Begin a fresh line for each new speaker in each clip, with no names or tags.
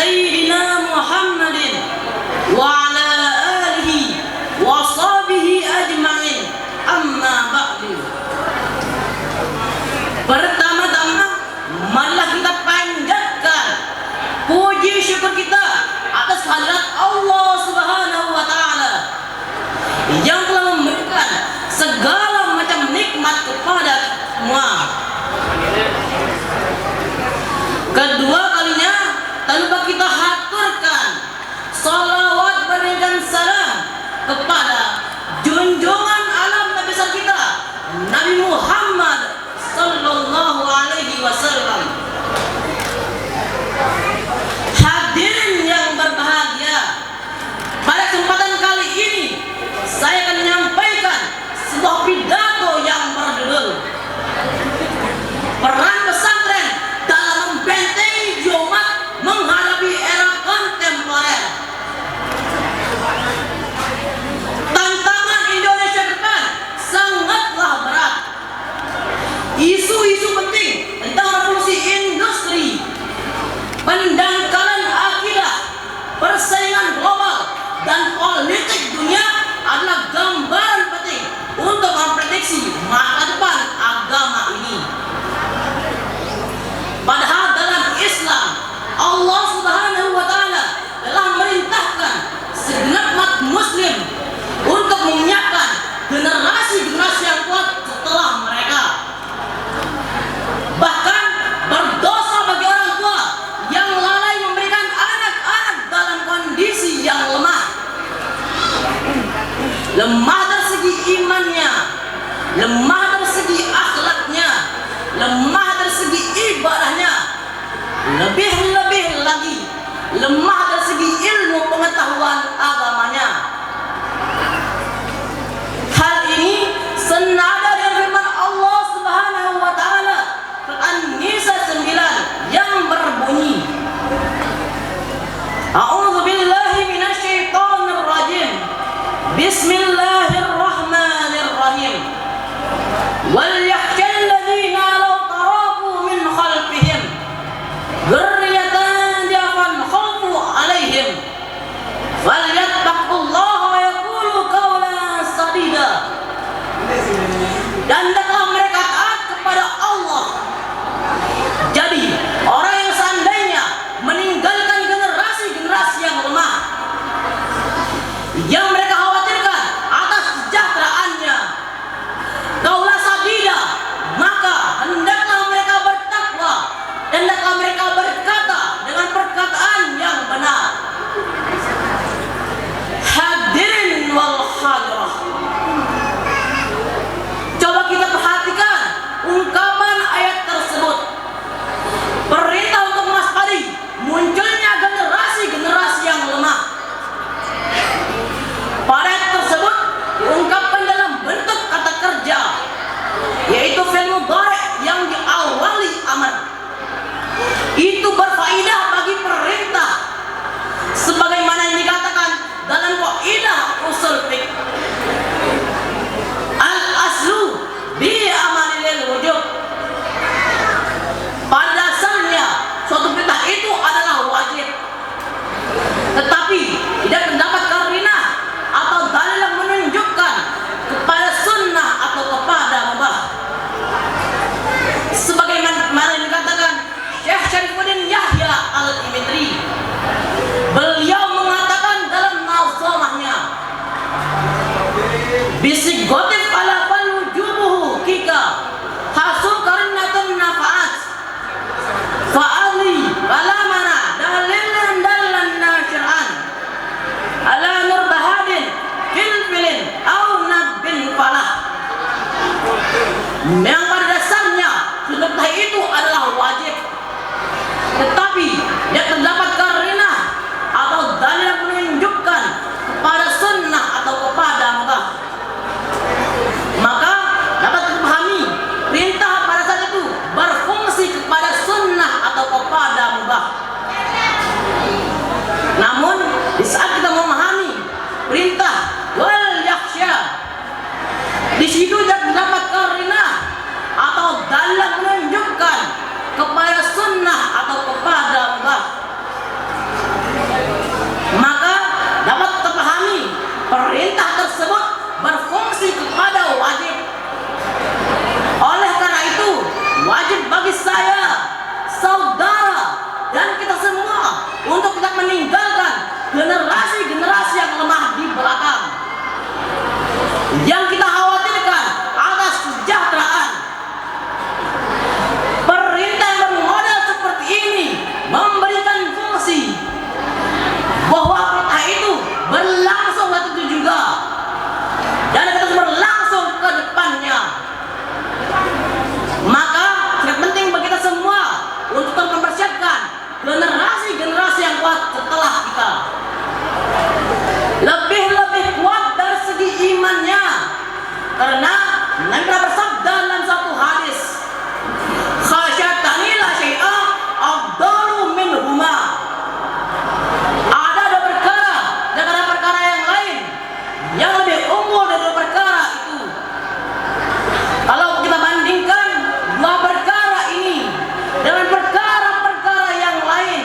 sayyidina Muhammadin wa ala alihi wa sahbihi ajma'in, amma ba'du. Pertama-tama marilah kita panjatkan puji syukur kita atas kehadirat Allah Subhanahu wa taala yang telah memberikan segala macam nikmat kepada semua. Kedua kalinya, tak lupa kita haturkan salawat berikan salam kepada junjungan alam Nabi besar kita, Nabi Muhammad sallallahu alaihi wasallam. Hadirin yang berbahagia, pada kesempatan kali ini saya akan menyampaikan sebuah pidato yang berjudul Peran Pesantren dalam membentengi umat menghadapi era kontemporer. Tantangan Indonesia ke depan sangatlah berat. Isu-isu penting tentang revolusi industri, pendangkalan akidah, persaingan global, dan politik dunia adalah gambaran penting untuk memprediksi masa depan agama ini. Padahal dalam Islam, Allah Subhanahu wa taala telah merintahkan segenap umat muslim untuk menyiapkan generasi-generasi yang kuat setelah mereka. Bahkan berdosa bagi orang tua yang lalai memberikan anak-anak dalam kondisi yang lemah. Lemah dari segi imannya, lemah dari segi akhlaknya, lemah dari segi ibadahnya, lebih-lebih lagi lemah dari segi ilmu pengetahuan agamanya. Hal ini senada dengan firman Allah Subhanahu wa taala An-Nisa 9 yang berbunyi, A'udzu billahi minasyaitonir rajim. Bismillahirrahmanirrahim. Wal yakhshal ladzina law taraku min khalfihim dzurriyyatan dha'fan khafu 'alaihim falyattaqullaha wa yaqulu qawlan sadida. Dan hendaklah mereka taat kepada Allah. Jadi orang yang seandainya meninggalkan generasi-generasi yang lemah, yang mereka khawatirkan atas sejahteraannya, kaulah sadida, kuat setelah kita. Lebih kuat dari segi imannya, karena Nabi bersabda dalam satu hadis, khasyatani la syai'a afdalu minhuma. Ada dua perkara dengan perkara yang lain yang lebih unggul dari dua perkara itu. Kalau kita bandingkan dua perkara ini dengan perkara-perkara yang lain,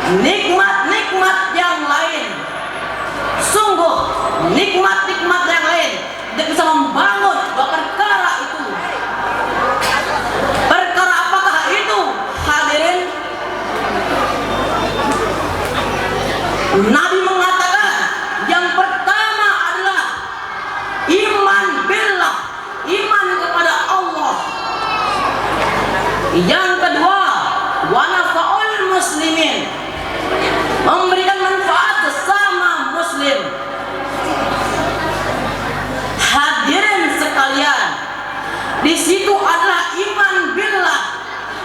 nikmat-nikmat yang lain, sungguh nikmat-nikmat yang lain tidak bisa membangun dua perkara itu. Perkara apakah itu, hadirin? Nabi mengatakan yang pertama adalah iman billah, iman kepada Allah. Yang kedua, wa nafa'ul muslimin, memberikan manfaat sesama muslim. Hadirin sekalian, di situ adalah iman billah,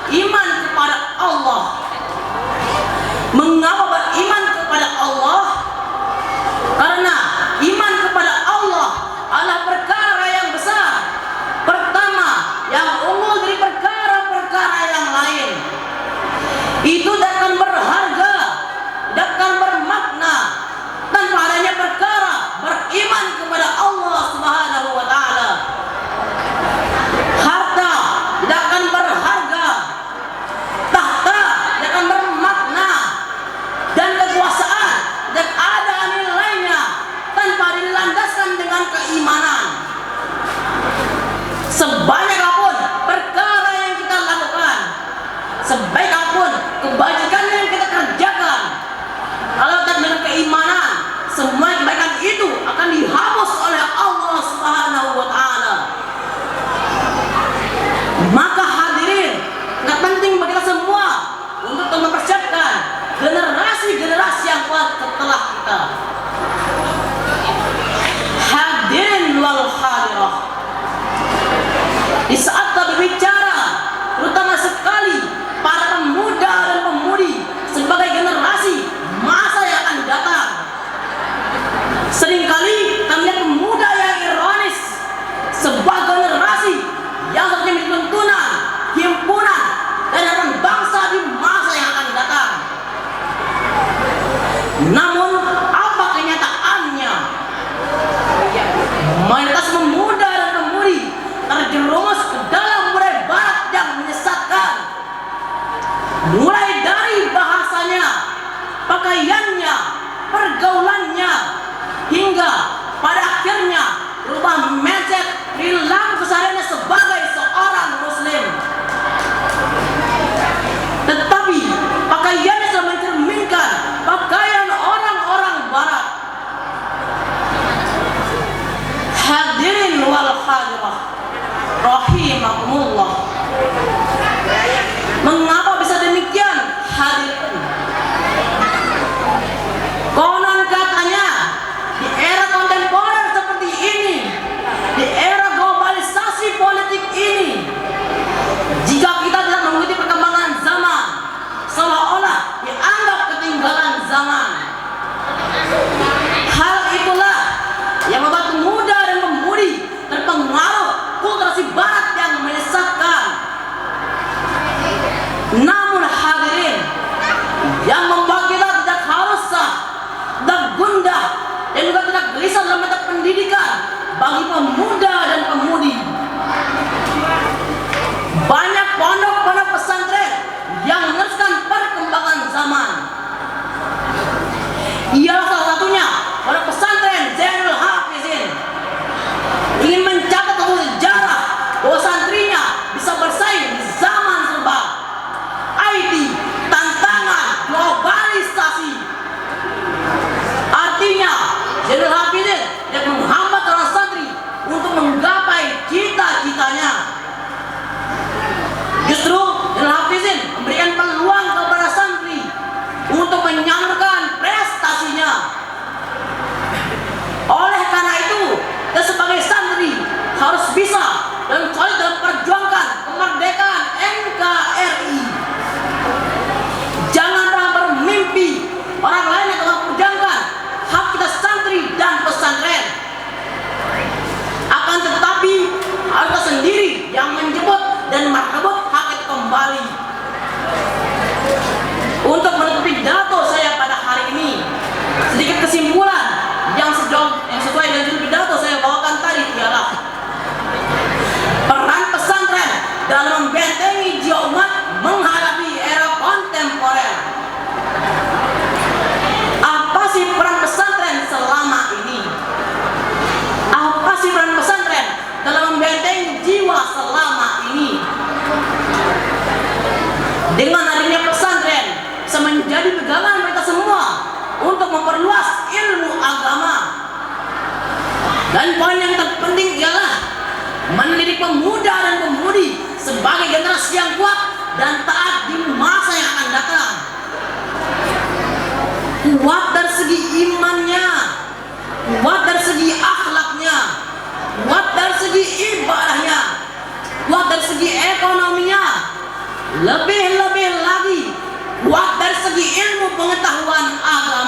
iman kepada Allah. Mengapa beriman kepada Allah? Karena iman kepada Allah adalah perkara yang besar. Pertama, yang unggul dari perkara-perkara yang lain. Itu akan berharga, akan bermakna tanpa adanya perkara beriman kepada Allah Subhanahu wa taala. Harta tidak akan berharga, tahta tidak akan bermakna, dan kekuasaan dan ada nilainya tanpa dilandaskan dengan keimanan. Sebanyak apapun perkara yang kita lakukan, sebaik apapun kebajikan yang kita kerjakan, kalau tak dengan keimanan, semua kebaikan itu akan dihapus oleh Allah Subhanahu wa taala. Maka hadirin, sangat penting bagi kita semua untuk mempersiapkan generasi-generasi yang kuat setelah kita. Hadirin wal hadirah, di saat kita berbicara, terutama sekali para pemuda dan pemudi sebagai generasi masa yang akan datang, seringkali kami lihat pemuda yang ironis, sebuah generasi yang seperti menjadi tuntunan, himpunan dan harapan bangsa di masa yang akan datang. Namun apa kenyataannya? Mayoritas pemuda dan pemudi terjerumus ke dalam budaya barat yang menyesatkan, mulai dari bahasanya, pakaiannya, pergaulannya, hingga pada akhirnya berubah mindset perilaku kesehariannya sebagai seorang muslim. Tetapi pakaiannya sudah mencerminkan pakaian orang-orang barat. Hadirin wal hadirah rahimakumullah, mengapa bisa demikian, hadirin? Konon katanya di era kontemporer seperti ini, di era globalisasi politik ini, jika kita tidak mengikuti perkembangan zaman, seolah-olah dianggap ketinggalan zaman. Hal itulah yang membuat pemuda dan pemudi terpengaruh kulturasi barat yang menyesatkan. Namun hadirin, yang membuat kita tidak harusah, tidak gundah, dan juga tidak gelisah dalam mata pendidikan bagi pemuda dan pemudi, banyak pondok-pondok pesantren yang meneruskan perkembangan zaman. Ialah salah satunya pondok pesantren Zainul Hafizin, ingin mencatat satu sejarah bahwa santrinya bisa bersaing di zaman serba IT, tantangan globalisasi. Artinya Zainul Hafizin tidak menghambat orang santri untuk menggapai cita-citanya. Justru Zainul Hafizin memberikan peluang kepada santri untuk menyalurkan prestasinya. Oleh karena itu, kita sebagai santri harus bisa dan solid dalam perjuangkan kemerdekaan NKRI. Jangan pernah bermimpi poin yang terpenting ialah mendidik pemuda dan pemudi sebagai generasi yang kuat dan taat di masa yang akan datang. Kuat dari segi imannya, kuat dari segi akhlaknya, kuat dari segi ibadahnya, kuat dari segi ekonominya, lebih-lebih lagi kuat dari segi ilmu pengetahuan agama.